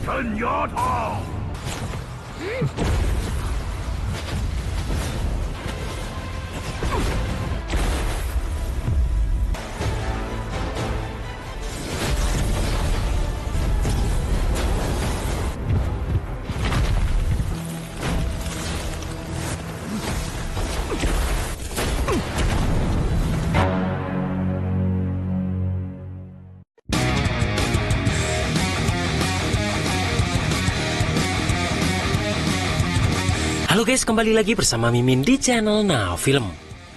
镇压他！Halo guys, kembali lagi bersama Mimin di channel Now Film.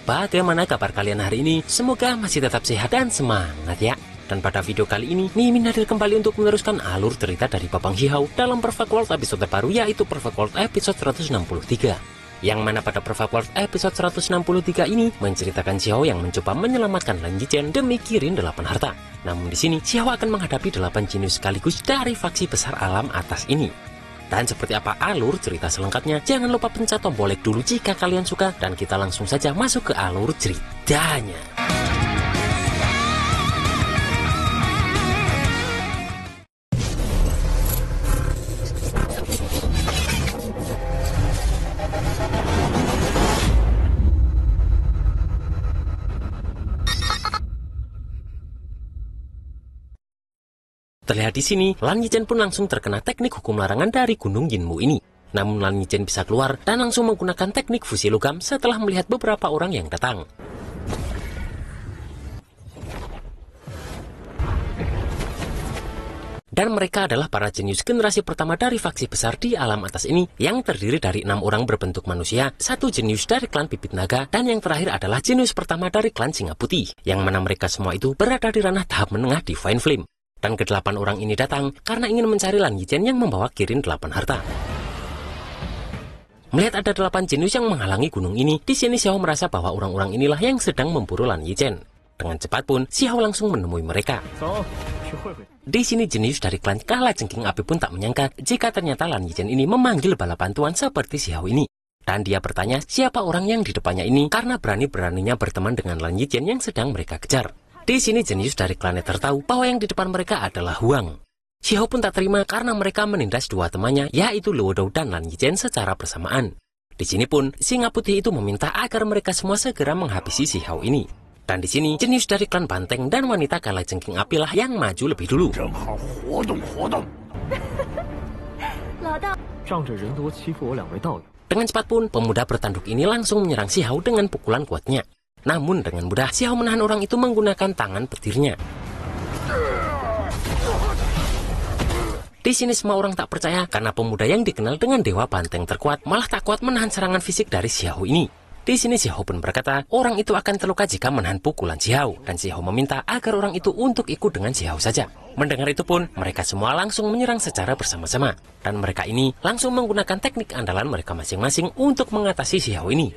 Bagaimana kabar kalian hari ini? Semoga masih tetap sehat dan semangat ya. Dan pada video kali ini, Mimin hadir kembali untuk meneruskan alur cerita dari Babang Xiao dalam Perfect World episode terbaru, yaitu Perfect World episode 163. Yang mana pada Perfect World episode 163 ini menceritakan Xiao yang mencoba menyelamatkan Lan Yichen demi Kirin 8 harta. Namun di sini Xiao akan menghadapi 8 jenius sekaligus dari faksi besar alam atas ini. Dan seperti apa alur cerita selengkapnya, jangan lupa pencet tombol like dulu jika kalian suka, dan kita langsung saja masuk ke alur ceritanya. Terlihat di sini, Lan Yichen pun langsung terkena teknik hukum larangan dari Gunung Yinmu ini. Namun Lan Yichen bisa keluar dan langsung menggunakan teknik fusi logam setelah melihat beberapa orang yang datang. Dan mereka adalah para jenius generasi pertama dari faksi besar di alam atas ini, yang terdiri dari 6 orang berbentuk manusia, 1 jenius dari klan Pipit Naga, dan yang terakhir adalah jenius pertama dari klan Singa Putih, yang mana mereka semua itu berada di ranah tahap menengah Divine Flame. Dan ke-8 orang ini datang karena ingin mencari Lan Yichen yang membawa Kirin 8 harta. Melihat ada 8 jenius yang menghalangi gunung ini, di sini Xiao merasa bahwa orang-orang inilah yang sedang memburu Lan Yichen. Dengan cepat pun, Xiao langsung menemui mereka. Di sini jenius dari klan Kala Jengking Api pun tak menyangka jika ternyata Lan Yichen ini memanggil bala bantuan seperti Xiao ini. Dan dia bertanya siapa orang yang di depannya ini karena berani-beraninya berteman dengan Lan Yichen yang sedang mereka kejar. Di sini jenius dari klan Nether tahu bahwa yang di depan mereka adalah Huang. Xiao pun tak terima karena mereka menindas 2 temannya, yaitu Luo Dou dan Lan Yichen secara bersamaan. Di sini pun Singa Putih itu meminta agar mereka semua segera menghabisi Xiao ini. Dan di sini jenius dari klan Banteng dan wanita Kala Jengking Api lah yang maju lebih dulu. Dengan cepat pun pemuda bertanduk ini langsung menyerang Xiao dengan pukulan kuatnya. Namun dengan mudah Xiao menahan orang itu menggunakan tangan petirnya. Di sini semua orang tak percaya karena pemuda yang dikenal dengan dewa banteng terkuat malah tak kuat menahan serangan fisik dari Xiao ini. Di sini Xiao pun berkata orang itu akan terluka jika menahan pukulan Xiao, dan Xiao meminta agar orang itu untuk ikut dengan Xiao saja. Mendengar itu pun mereka semua langsung menyerang secara bersama-sama, dan mereka ini langsung menggunakan teknik andalan mereka masing-masing untuk mengatasi Xiao ini.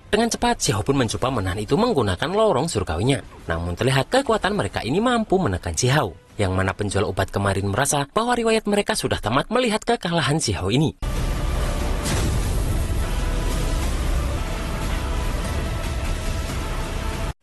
Dengan cepat, Xiao pun mencoba menahan itu menggunakan lorong surgawinya. Namun terlihat kekuatan mereka ini mampu menekan Xiao, yang mana penjual obat kemarin merasa bahwa riwayat mereka sudah tamat melihat kekalahan Xiao ini.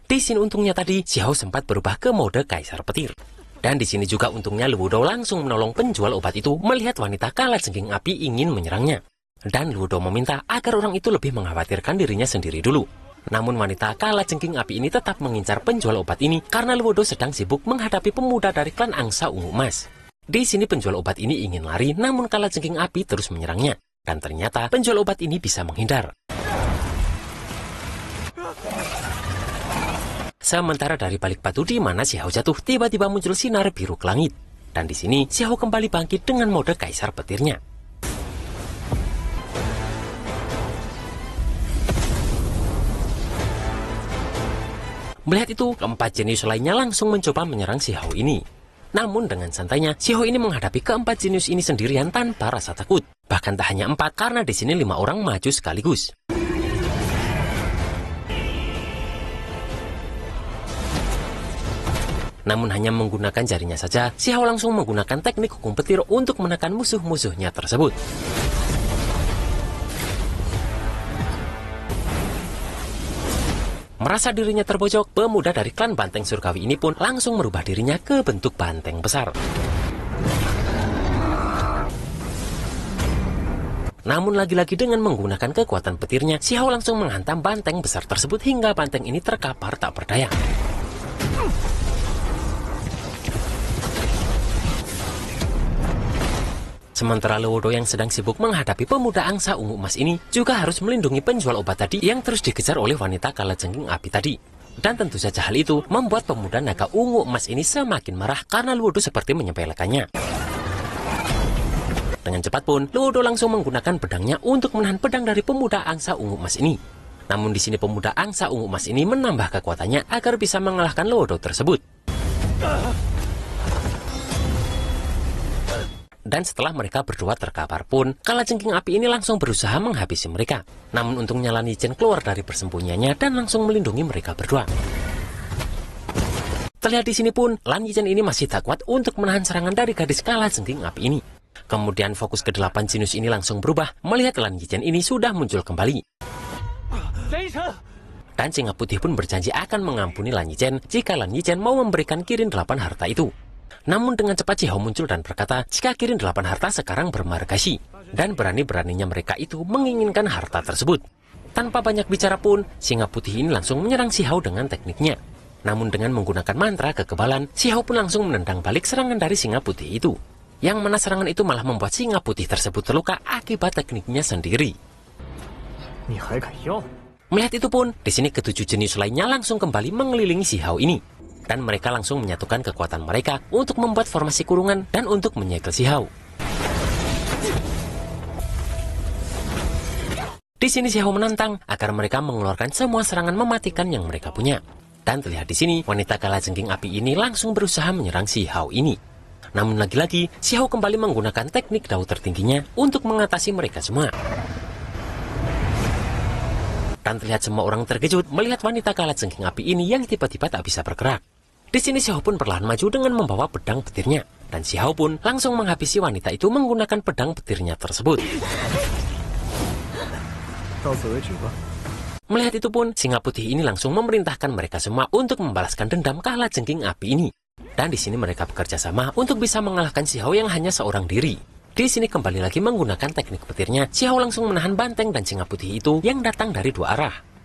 Di sini untungnya tadi Xiao sempat berubah ke mode Kaisar Petir. Dan di sini juga untungnya Luo Dou langsung menolong penjual obat itu melihat wanita Kala Jengking Api ingin menyerangnya. Dan Luo Dou meminta agar orang itu lebih mengkhawatirkan dirinya sendiri dulu. Namun wanita Kala Jengking Api ini tetap mengincar penjual obat ini karena Luo Dou sedang sibuk menghadapi pemuda dari klan Angsa Ungu Emas. Di sini penjual obat ini ingin lari, namun Kala Jengking Api terus menyerangnya. Dan ternyata penjual obat ini bisa menghindar. Sementara dari balik batu di mana Xiao jatuh, tiba-tiba muncul sinar biru ke langit. Dan di sini Xiao kembali bangkit dengan mode Kaisar Petirnya. Melihat itu, keempat jenius lainnya langsung mencoba menyerang Xiao ini. Namun dengan santainya, Xiao ini menghadapi keempat jenius ini sendirian tanpa rasa takut. Bahkan tak hanya 4, karena di sini 5 orang maju sekaligus. Namun hanya menggunakan jarinya saja, Xiao langsung menggunakan teknik hukum petir untuk menekan musuh-musuhnya tersebut. Merasa dirinya terpojok, pemuda dari klan Banteng Surgawi ini pun langsung merubah dirinya ke bentuk banteng besar. Namun lagi-lagi dengan menggunakan kekuatan petirnya, Xiao langsung menghantam banteng besar tersebut hingga banteng ini terkapar tak berdaya. Sementara Luodo yang sedang sibuk menghadapi pemuda angsa ungu emas ini juga harus melindungi penjual obat tadi yang terus dikejar oleh wanita kalajengking api tadi. Dan tentu saja hal itu membuat pemuda naga ungu emas ini semakin marah karena Luodo seperti menyepelekannya. Dengan cepat pun, Luodo langsung menggunakan pedangnya untuk menahan pedang dari pemuda angsa ungu emas ini. Namun di sini pemuda angsa ungu emas ini menambah kekuatannya agar bisa mengalahkan Luodo tersebut. Dan setelah mereka berdua terkapar pun, kalajengking api ini langsung berusaha menghabisi mereka. Namun untungnya Lan Yichen keluar dari persembunyiannya dan langsung melindungi mereka berdua. Terlihat di sini pun, Lan Yichen ini masih tak kuat untuk menahan serangan dari gadis kalajengking api ini. Kemudian fokus ke-8 Jinus ini langsung berubah, melihat Lan Yichen ini sudah muncul kembali. Dan singa putih pun berjanji akan mengampuni Lan Yichen jika Lan Yichen mau memberikan Kirin 8 harta itu. Namun dengan cepat Xiao muncul dan berkata jika Kirin 8 harta sekarang bermargasi. Dan berani-beraninya mereka itu menginginkan harta tersebut. Tanpa banyak bicara pun, singa putih ini langsung menyerang Xiao dengan tekniknya. Namun dengan menggunakan mantra kekebalan, Xiao pun langsung menendang balik serangan dari singa putih itu. Yang mana serangan itu malah membuat singa putih tersebut terluka akibat tekniknya sendiri. Melihat itu pun, di sini ketujuh jenius lainnya langsung kembali mengelilingi Xiao ini. Dan mereka langsung menyatukan kekuatan mereka untuk membuat formasi kurungan dan untuk menyegel Xiao. Di sini Xiao menantang agar mereka mengeluarkan semua serangan mematikan yang mereka punya. Dan terlihat di sini wanita kalajengking api ini langsung berusaha menyerang Xiao ini. Namun lagi-lagi Xiao kembali menggunakan teknik dao tertingginya untuk mengatasi mereka semua. Dan terlihat semua orang terkejut melihat wanita kalajengking api ini yang tiba-tiba tak bisa bergerak. Di sini Xiao pun perlahan maju dengan membawa pedang petirnya. Dan Xiao pun langsung menghabisi wanita itu menggunakan pedang petirnya tersebut. Melihat itu pun, singa putih ini langsung memerintahkan mereka semua untuk membalaskan dendam kalajengking api ini. Dan di sini mereka bekerja sama untuk bisa mengalahkan Xiao yang hanya seorang diri. Di sini kembali lagi menggunakan teknik petirnya, Xiao langsung menahan banteng dan singa putih itu yang datang dari dua arah.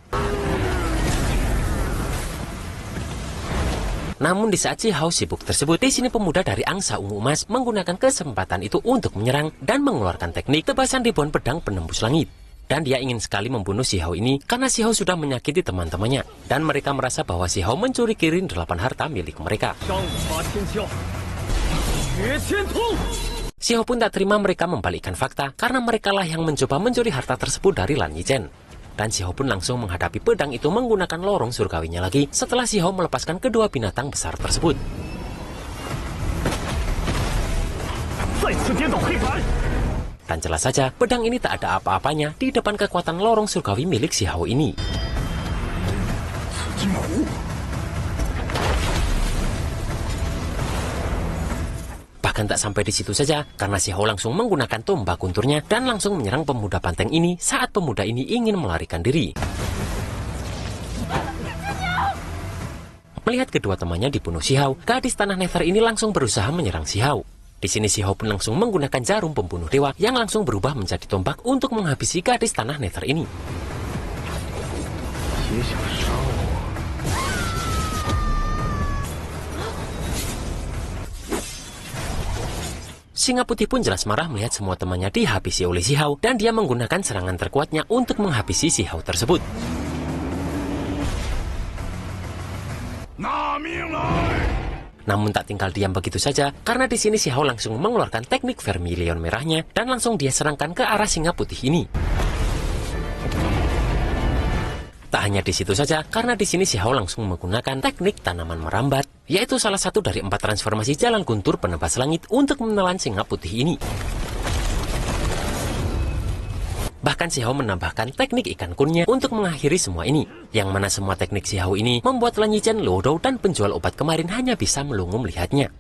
Namun di saat Xiao sibuk tersebut, di sini pemuda dari angsa ungu emas menggunakan kesempatan itu untuk menyerang dan mengeluarkan teknik tebasan ribuan pedang penembus langit. Dan dia ingin sekali membunuh Xiao ini karena Xiao sudah menyakiti teman-temannya. Dan mereka merasa bahwa Xiao mencuri Kirin 8 harta milik mereka. Xiao pun tak terima mereka membalikkan fakta karena merekalah yang mencoba mencuri harta tersebut dari Lan Yichen. Dan Xiao pun langsung menghadapi pedang itu menggunakan lorong surgawinya lagi setelah Xiao melepaskan kedua binatang besar tersebut. Dan jelas saja, pedang ini tak ada apa-apanya di depan kekuatan lorong surgawi milik Xiao ini. Bahkan tak sampai di situ saja, karena Xiao langsung menggunakan tombak gunturnya dan langsung menyerang pemuda banteng ini saat pemuda ini ingin melarikan diri. Melihat kedua temannya dibunuh Xiao, gadis tanah Nether ini langsung berusaha menyerang Xiao. Di sini Xiao pun langsung menggunakan jarum pembunuh dewa yang langsung berubah menjadi tombak untuk menghabisi gadis tanah Nether ini. Singa putih pun jelas marah melihat semua temannya dihabisi oleh Xiao dan dia menggunakan serangan terkuatnya untuk menghabisi Xiao tersebut. Namun tak tinggal diam begitu saja karena di sini Xiao langsung mengeluarkan teknik vermilion merahnya dan langsung dia serangkan ke arah singa putih ini. Tak hanya di situ saja, karena di sini Xiao langsung menggunakan teknik tanaman merambat, yaitu salah satu dari 4 transformasi jalan guntur penebas langit untuk menelan singa putih ini. Bahkan Xiao menambahkan teknik ikan kunnya untuk mengakhiri semua ini, yang mana semua teknik Xiao ini membuat Lan Yichen, Luodo, dan penjual obat kemarin hanya bisa melongo melihatnya.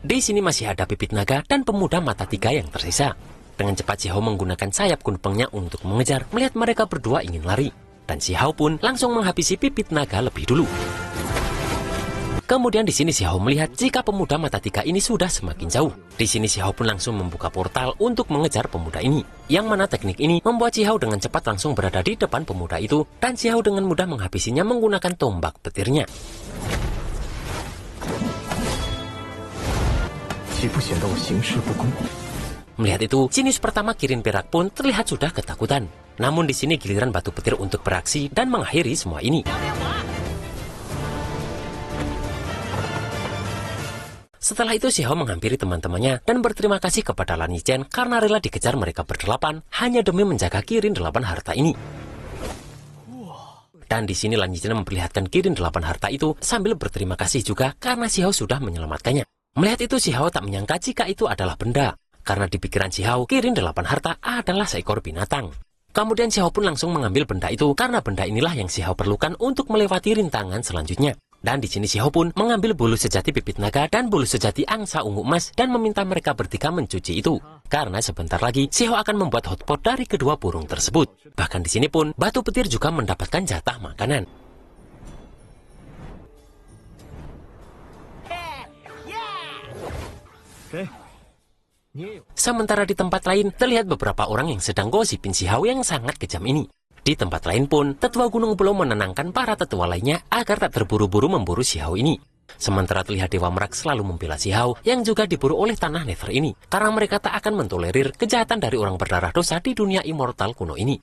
Di Di sini masih ada pipit naga dan pemuda mata tiga yang tersisa. Dengan cepat Si Hao menggunakan sayap kunpengnya untuk mengejar, melihat mereka berdua ingin lari. Dan Si Hao pun langsung menghabisi pipit naga lebih dulu. Kemudian di sini Si Hao melihat jika pemuda mata tiga ini sudah semakin jauh. Di sini Si Hao pun langsung membuka portal untuk mengejar pemuda ini. Yang mana teknik ini membuat Si Hao dengan cepat langsung berada di depan pemuda itu, dan Si Hao dengan mudah menghabisinya menggunakan tombak petirnya. Melihat itu, jenius pertama Kirin perak pun terlihat sudah ketakutan. Namun di sini giliran batu petir untuk beraksi dan mengakhiri semua ini. Setelah itu Si Hao menghampiri teman-temannya dan berterima kasih kepada Lan Yichen karena rela dikejar mereka berdelapan hanya demi menjaga Kirin 8 harta ini. Dan di sini Lan Yichen memperlihatkan Kirin 8 harta itu sambil berterima kasih juga karena Si Hao sudah menyelamatkannya. Melihat itu Si Hao tak menyangka jika itu adalah benda, karena di pikiran Si Hao Kirin 8 harta adalah seekor binatang. Kemudian Si Hao pun langsung mengambil benda itu karena benda inilah yang Si Hao perlukan untuk melewati rintangan selanjutnya. Dan di sini Si Hao pun mengambil bulu sejati pipit naga dan bulu sejati angsa ungu emas dan meminta mereka bertiga mencuci itu. Karena sebentar lagi Si Hao akan membuat hotpot dari kedua burung tersebut. Bahkan di sini pun batu petir juga mendapatkan jatah makanan. Sementara di tempat lain terlihat beberapa orang yang sedang gosipin Si Hao yang sangat kejam ini. Di tempat lain pun, tetua Gunung Pulau menenangkan para tetua lainnya agar tak terburu-buru memburu Si Hao ini. Sementara terlihat Dewa Merak selalu membela Si Hao yang juga diburu oleh tanah Nether ini, karena mereka tak akan mentolerir kejahatan dari orang berdarah dosa di dunia immortal kuno ini.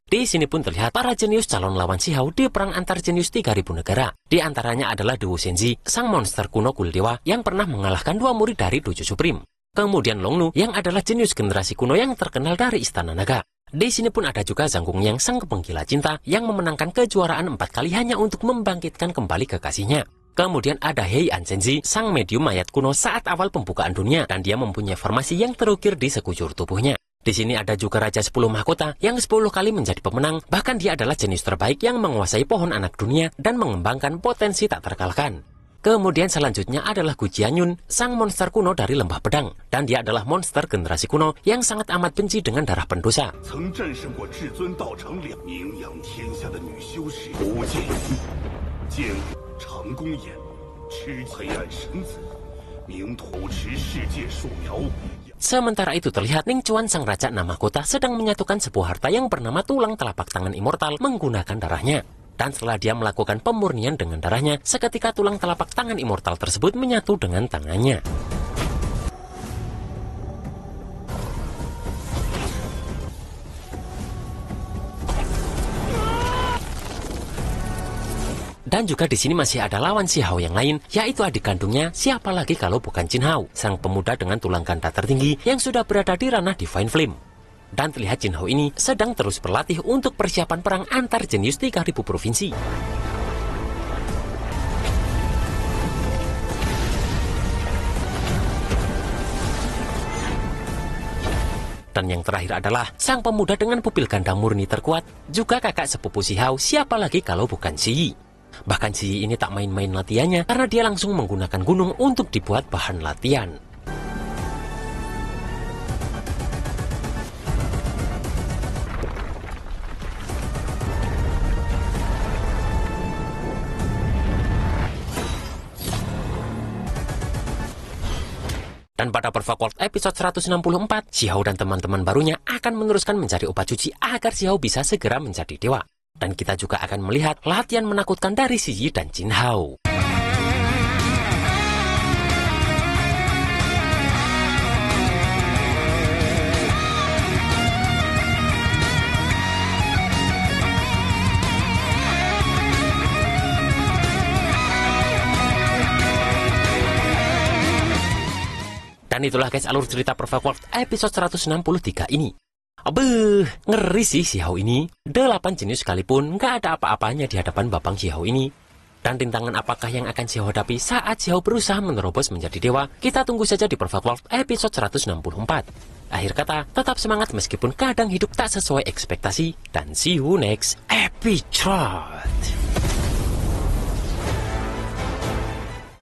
Di sini pun terlihat para jenius calon lawan Si Hao di perang antar jenius 3000 negara. Di antaranya adalah Dewa Shenji, sang monster kuno kuil dewa yang pernah mengalahkan 2 murid dari Dojo Supreme. Kemudian Longnu yang adalah jenius generasi kuno yang terkenal dari Istana Naga. Di sini pun ada juga Zhang Guoyang, sang penggila cinta yang memenangkan kejuaraan 4 kali hanya untuk membangkitkan kembali kekasihnya. Kemudian ada Hei Anzenzi, sang medium mayat kuno saat awal pembukaan dunia, dan dia mempunyai formasi yang terukir di sekujur tubuhnya. Di sini ada juga Raja 10 Mahkota yang 10 kali menjadi pemenang, bahkan dia adalah jenius terbaik yang menguasai pohon anak dunia dan mengembangkan potensi tak terkalahkan. Kemudian selanjutnya adalah Gu Jianyun, sang monster kuno dari Lembah Pedang, dan dia adalah monster generasi kuno yang sangat amat benci dengan darah pendosa. Sementara itu terlihat Ning Chuan, sang raja nama kota, sedang menyatukan sebuah harta yang bernama tulang telapak tangan immortal menggunakan darahnya. Dan setelah dia melakukan pemurnian dengan darahnya, seketika tulang telapak tangan immortal tersebut menyatu dengan tangannya. Dan juga di sini masih ada lawan Si Hao yang lain, yaitu adik kandungnya, siapa lagi kalau bukan Jin Hao, sang pemuda dengan tulang ganda tertinggi yang sudah berada di ranah Divine Flame. Dan terlihat Jin Hao ini sedang terus berlatih untuk persiapan perang antar jenius 3000 provinsi. Dan yang terakhir adalah sang pemuda dengan pupil ganda murni terkuat, juga kakak sepupu Si Hao, siapa lagi kalau bukan Si Yi. Bahkan Si Yi ini tak main-main latihannya karena dia langsung menggunakan gunung untuk dibuat bahan latihan. Dan pada Perfect World episode 164, Si Hao dan teman-teman barunya akan meneruskan mencari obat suci agar Si Hao bisa segera menjadi dewa. Dan kita juga akan melihat latihan menakutkan dari Si Yi dan Jin Hao. Dan itulah guys alur cerita Perfect World episode 163 ini. Abeuh, ngeri sih Si Hao ini. 8 jenius sekalipun nggak ada apa-apanya di hadapan Babang Si Hao ini. Dan rintangan apakah yang akan Si Hao hadapi saat Si Hao berusaha menerobos menjadi dewa? Kita tunggu saja di Perfect World episode 164. Akhir kata, tetap semangat meskipun kadang hidup tak sesuai ekspektasi, dan see you next episode.